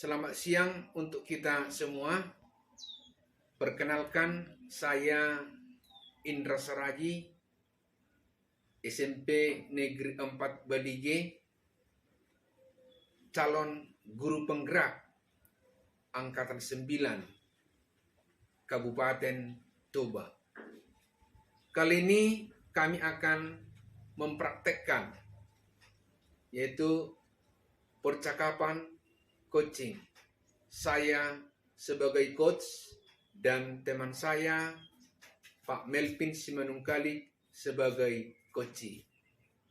Selamat siang untuk kita semua. Perkenalkan, saya Indra Saraji, SMP Negeri 4 Badige, calon guru penggerak Angkatan 9, Kabupaten Toba. Kali ini kami akan mempraktekkan, yaitu percakapan coaching. Saya sebagai coach dan teman saya Pak Melvin Simanungkalik sebagai coach.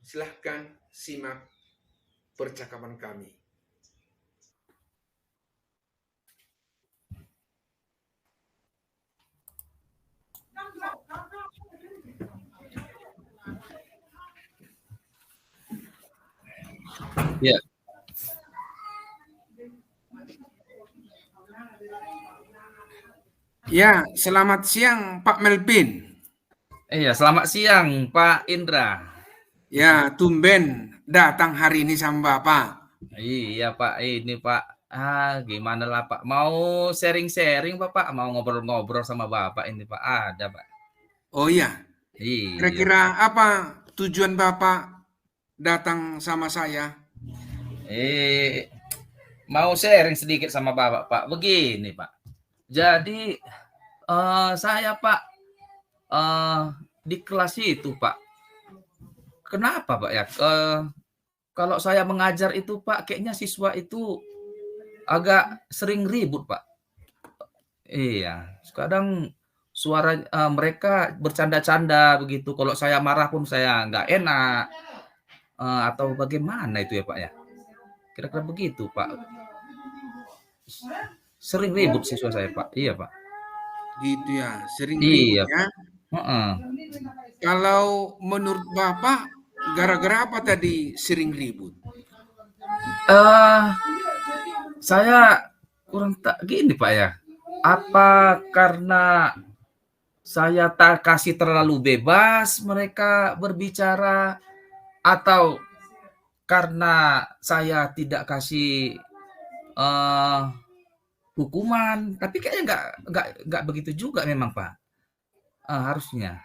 Silahkan simak percakapan kami. Ya. Ya, selamat siang Pak Melvin. Iya, selamat siang Pak Indra. Ya, tumben datang hari ini sama Bapak. Iya Pak, ini Pak. Gimana lah Pak? Mau sharing-sharing Bapak? Mau ngobrol-ngobrol sama Bapak ini Pak? Ada Pak. Oh iya, Iya. kira-kira apa tujuan Bapak datang sama saya? Mau sharing sedikit sama Bapak Pak. Begini Pak. Jadi saya Pak di kelas itu Pak. Kenapa Pak ya? Kalau saya mengajar itu Pak, kayaknya siswa itu agak sering ribut Pak. Iya, kadang suara mereka bercanda-canda begitu. Kalau saya marah pun saya nggak enak. Atau bagaimana itu ya Pak ya? Kira-kira begitu Pak. Sering ribut siswa saya Pak. Iya Pak. Gitu ya, sering ribut Iya ya. Pak. Kalau menurut Bapak, gara-gara apa tadi sering ribut? Saya kurang tak gini Pak ya. Apa karena saya tak kasih terlalu bebas mereka berbicara, atau karena saya tidak kasih hukuman? Tapi kayaknya nggak begitu juga memang Pak. Harusnya.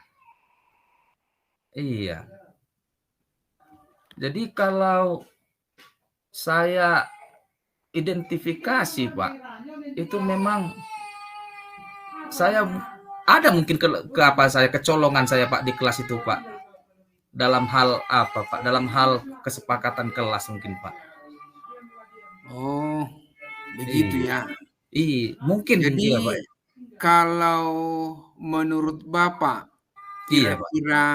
Iya. Jadi kalau saya identifikasi Pak, itu memang saya ada mungkin saya kecolongan saya Pak di kelas itu Pak. Dalam hal apa Pak? Dalam hal kesepakatan kelas mungkin Pak. Oh, begitu ya. Mungkin Jadi iya Pak. kalau menurut Bapak, Iya Pak. kira-kira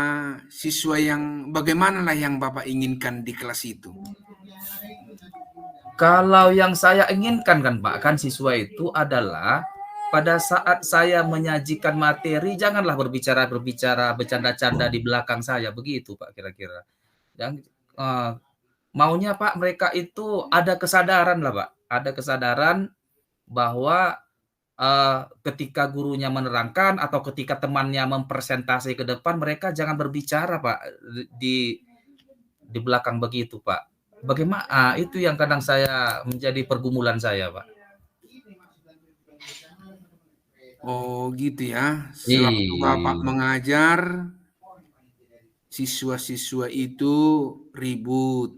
siswa yang bagaimana lah yang Bapak inginkan di kelas itu? Kalau yang saya inginkan kan Pak, kan siswa itu adalah pada saat saya menyajikan materi, janganlah berbicara bercanda-canda di belakang saya, begitu Pak kira-kira. Yang maunya Pak mereka itu ada kesadaran lah Pak, ada kesadaran bahwa ketika gurunya menerangkan atau ketika temannya mempresentasi ke depan, mereka jangan berbicara Pak di belakang begitu Pak. Bagaimana itu yang kadang saya menjadi pergumulan saya Pak. Oh, gitu ya. Sewaktu Bapak mengajar, siswa-siswa itu ribut.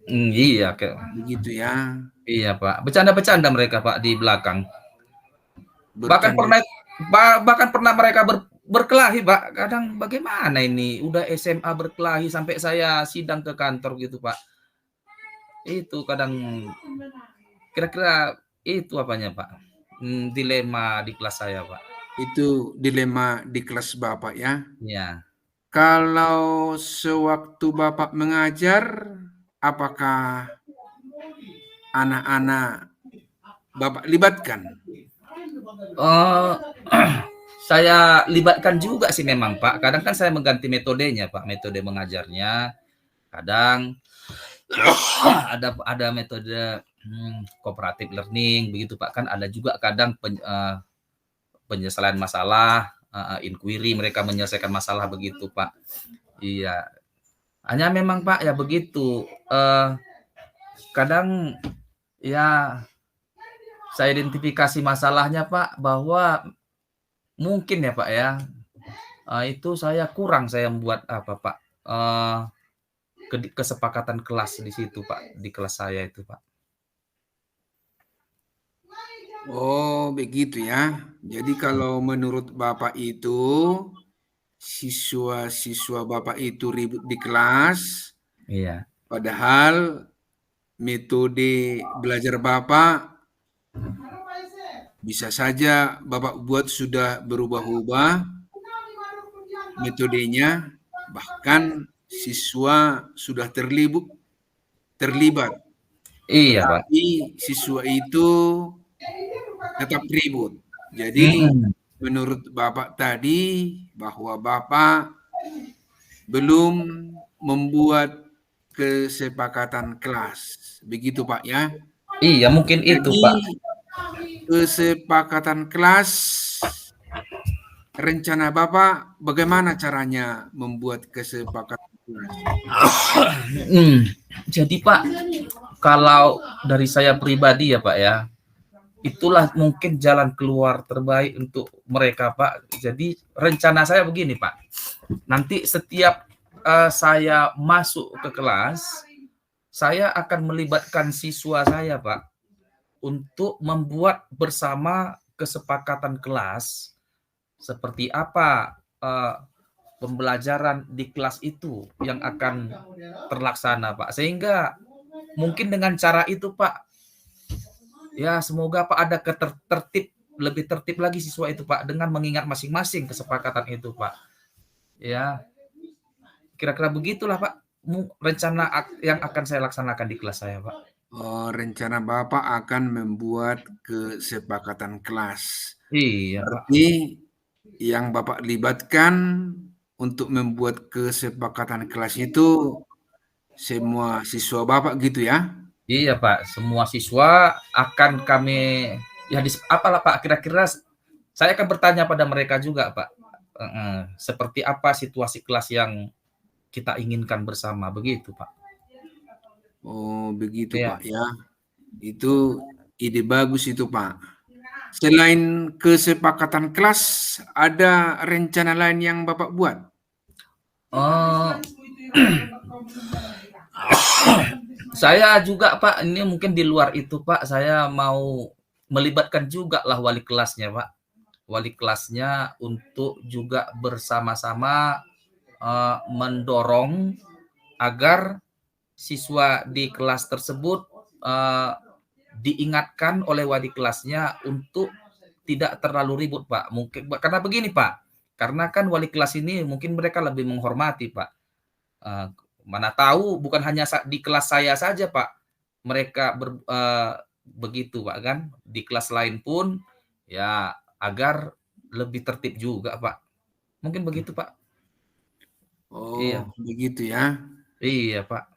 Iya Begitu ya. Iya Pak, bercanda-bercanda mereka Pak di belakang. Bahkan Bercanda. pernah mereka berkelahi Pak. Kadang bagaimana ini? Udah SMA berkelahi sampai saya sidang ke kantor gitu Pak. Itu kadang kira-kira itu apanya Pak? Dilema di kelas saya Pak. Itu dilema di kelas Bapak ya. Ya. Kalau sewaktu Bapak mengajar, apakah anak-anak Bapak libatkan? Saya libatkan juga sih memang Pak. Kadang kan saya mengganti metodenya Pak, metode mengajarnya. Kadang ada metode cooperative learning begitu Pak. Kan ada juga kadang penyelesaian masalah, inquiry, mereka menyelesaikan masalah begitu Pak. Iya. Hanya memang Pak ya begitu. Kadang ya saya identifikasi masalahnya Pak, bahwa mungkin ya Pak ya, itu saya membuat apa Pak, kesepakatan kelas di situ Pak, di kelas saya itu Pak. Oh, begitu ya. Jadi kalau menurut Bapak itu, siswa-siswa Bapak itu ribut di kelas, Iya. padahal metode belajar Bapak bisa saja Bapak buat sudah berubah-ubah metodenya, bahkan siswa sudah terlibat, Iya Pak. tetapi siswa itu tetap ribut. Jadi Mhm. menurut Bapak tadi bahwa Bapak belum membuat kesepakatan kelas. Begitu Pak ya. Iya mungkin itu Jadi Pak. kesepakatan kelas, rencana Bapak bagaimana caranya membuat kesepakatan kelas? Jadi Pak, kalau dari saya pribadi ya Pak ya, itulah mungkin jalan keluar terbaik untuk mereka Pak. Jadi rencana saya begini Pak, nanti setiap saya masuk ke kelas, saya akan melibatkan siswa saya Pak, untuk membuat bersama kesepakatan kelas, seperti apa pembelajaran di kelas itu yang akan terlaksana Pak. Sehingga mungkin dengan cara itu Pak, ya semoga Pak ada lebih tertib lagi siswa itu Pak, dengan mengingat masing-masing kesepakatan itu Pak. Ya, kira-kira begitulah Pak rencana yang akan saya laksanakan di kelas saya Pak. Oh, rencana Bapak akan membuat kesepakatan kelas. Iya Pak. Berarti yang Bapak libatkan untuk membuat kesepakatan kelas itu semua siswa Bapak gitu ya? Iya Pak, semua siswa akan kami ya apalah Pak, kira-kira saya akan bertanya pada mereka juga Pak. Seperti apa situasi kelas yang kita inginkan bersama, begitu Pak. Oh, begitu Iya. Pak ya. Itu ide bagus itu Pak. Selain kesepakatan kelas, ada rencana lain yang Bapak buat? Oh, saya juga Pak, ini mungkin di luar itu Pak, saya mau melibatkan juga lah wali kelasnya Pak. Wali kelasnya untuk juga bersama-sama mendorong agar siswa di kelas tersebut diingatkan oleh wali kelasnya untuk tidak terlalu ribut Pak. Mungkin karena begini Pak, karena kan wali kelas ini mungkin mereka lebih menghormati Pak. Mana tahu bukan hanya di kelas saya saja Pak, mereka begitu Pak kan, di kelas lain pun ya agar lebih tertib juga Pak. Mungkin begitu Pak. Oh, Iya, begitu ya. iya Pak.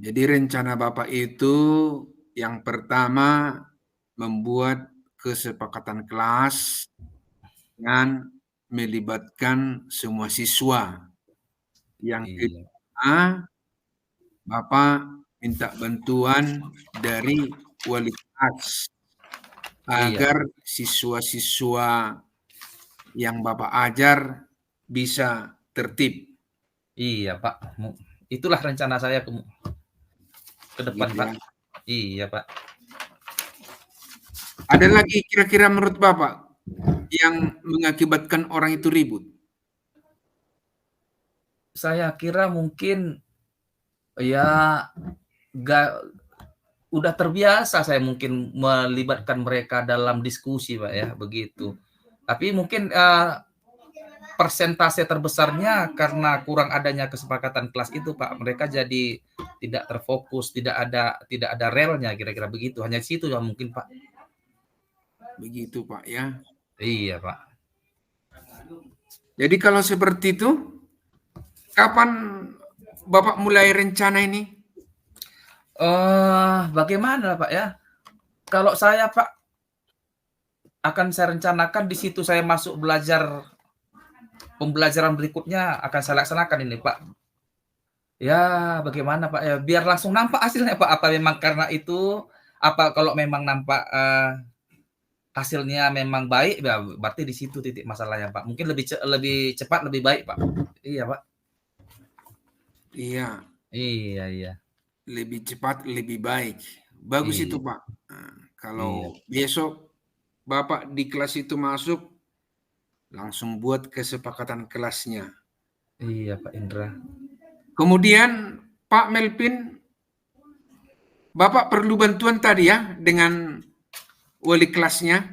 Jadi rencana Bapak itu yang pertama membuat kesepakatan kelas dengan melibatkan semua siswa. Yang Iya, kedua, Bapak minta bantuan dari wali kelas iya agar Pak. siswa-siswa yang Bapak ajar bisa tertib, Iya Pak. Itulah rencana saya ke depan gitu Pak. ya. Iya Pak. Ada lagi kira-kira menurut Bapak yang mengakibatkan orang itu ribut? Saya kira mungkin ya nggak udah terbiasa saya mungkin melibatkan mereka dalam diskusi Pak ya, begitu. Tapi mungkin persentase terbesarnya karena kurang adanya kesepakatan kelas itu Pak, mereka jadi tidak terfokus, tidak ada relnya kira-kira begitu. Hanya situ ya mungkin Pak. Begitu Pak ya. Iya Pak. Jadi kalau seperti itu, kapan Bapak mulai rencana ini? Bagaimana Pak ya? Kalau saya Pak akan saya rencanakan di situ saya masuk pembelajaran berikutnya akan saya laksanakan ini Pak. Ya bagaimana Pak ya, biar langsung nampak hasilnya Pak, apa memang karena itu, apa kalau memang nampak hasilnya memang baik, ya berarti di situ titik masalahnya, Pak. Mungkin lebih cepat, lebih baik, Pak. Iya, Pak. Iya, Iya. lebih cepat, lebih baik. Bagus itu, Iya, Pak. Nah, iya. kalau besok Bapak di kelas itu masuk, langsung buat kesepakatan kelasnya. Iya, Pak Indra. Kemudian Pak Melvin, Bapak perlu bantuan tadi ya dengan wali kelasnya.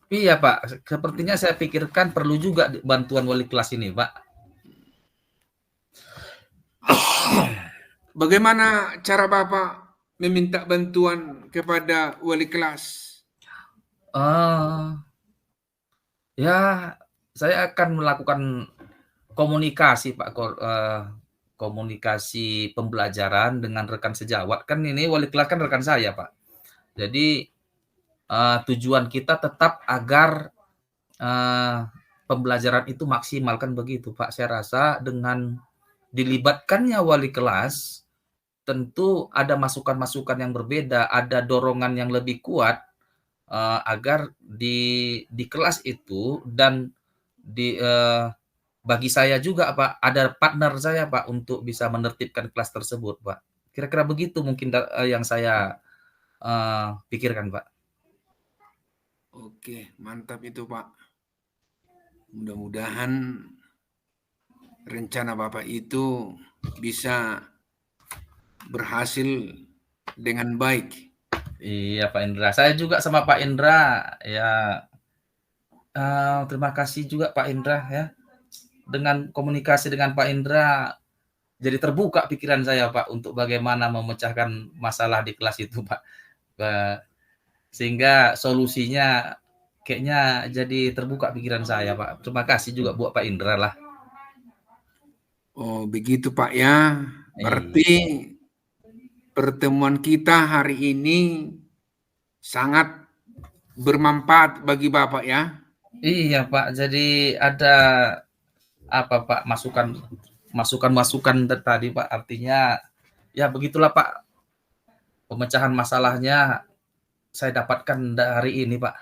Iya, Pak. Sepertinya saya pikirkan perlu juga bantuan wali kelas ini, Pak. Bagaimana cara Bapak meminta bantuan kepada wali kelas? Ya, saya akan melakukan komunikasi, Pak. Komunikasi pembelajaran dengan rekan sejawat. Kan ini wali kelas kan rekan saya, Pak. Jadi tujuan kita tetap agar pembelajaran itu maksimal, kan begitu, Pak. Saya rasa dengan dilibatkannya wali kelas, tentu ada masukan-masukan yang berbeda, ada dorongan yang lebih kuat agar di kelas itu dan bagi saya juga, Pak, ada partner saya, Pak, untuk bisa menertibkan kelas tersebut, Pak. Kira-kira begitu mungkin yang saya pikirkan, Pak. Oke, mantap itu, Pak. Mudah-mudahan rencana Bapak itu bisa berhasil dengan baik. Iya, Pak Indra. Saya juga sama Pak Indra, ya, terima kasih juga Pak Indra ya. Dengan komunikasi dengan Pak Indra, jadi terbuka pikiran saya, Pak, untuk bagaimana memecahkan masalah di kelas itu, Pak. Sehingga solusinya kayaknya jadi terbuka pikiran saya, Pak. Terima kasih juga buat Pak Indra lah. Oh, begitu, Pak ya. Berarti Iya. pertemuan kita hari ini sangat bermanfaat bagi Bapak ya. Iya, Pak. Jadi ada apa, Pak, masukan-masukan tadi, Pak. Artinya ya begitulah, Pak. Pemecahan masalahnya saya dapatkan hari ini, Pak.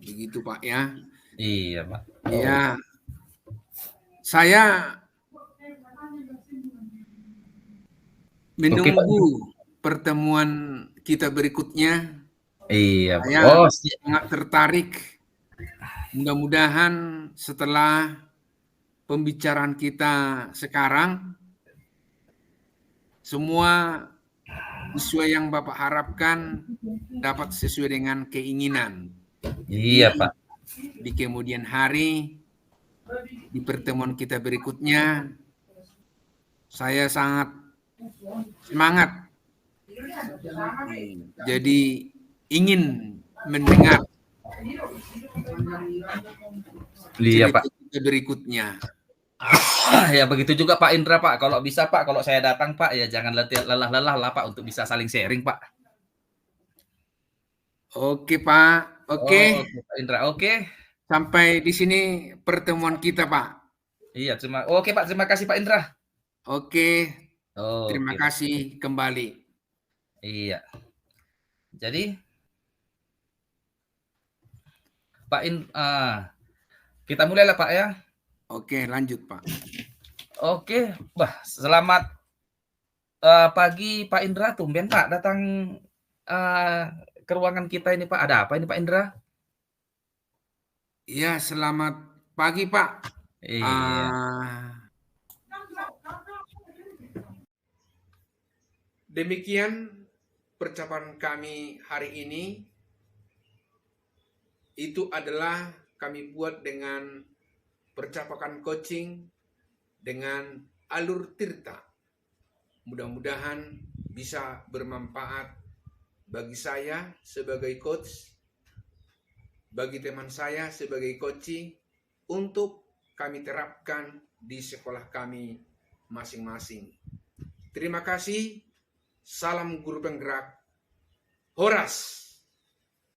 Begitu, Pak ya. Iya, Pak. Ya, saya Oke, Pak. menunggu pertemuan kita berikutnya. Iya, Pak. Saya Oh, sangat tertarik. Mudah-mudahan setelah pembicaraan kita sekarang, semua sesuai yang Bapak harapkan dapat sesuai dengan keinginan. iya, Jadi, Pak. di kemudian hari, di pertemuan kita berikutnya, saya sangat semangat. Jadi, ingin mendengar Iya, cerita Pak. kita berikutnya. Ya begitu juga Pak Indra, Pak. Kalau bisa, Pak, kalau saya datang, Pak, ya jangan lelah-lelah lah, Pak, untuk bisa saling sharing, Pak. Oke, Pak. Oke, Oke, Pak Indra. Oke. sampai di sini pertemuan kita, Pak. Iya, oke, Pak. Terima kasih, Pak Indra. Oke, terima Oke, Pak. kasih kembali. Iya. Jadi Pak kita mulai lah, Pak ya. Oke, lanjut, Pak. Oke, selamat pagi Pak Indra. Tumben Pak datang ke ruangan kita ini, Pak. Ada apa ini, Pak Indra? Iya, selamat pagi, Pak. Iya. Demikian percakapan kami hari ini. Itu adalah kami buat dengan percakapan coaching dengan alur Tirta. Mudah-mudahan bisa bermanfaat bagi saya sebagai coach, bagi teman saya sebagai coach, untuk kami terapkan di sekolah kami masing-masing. Terima kasih. Salam guru penggerak. Horas.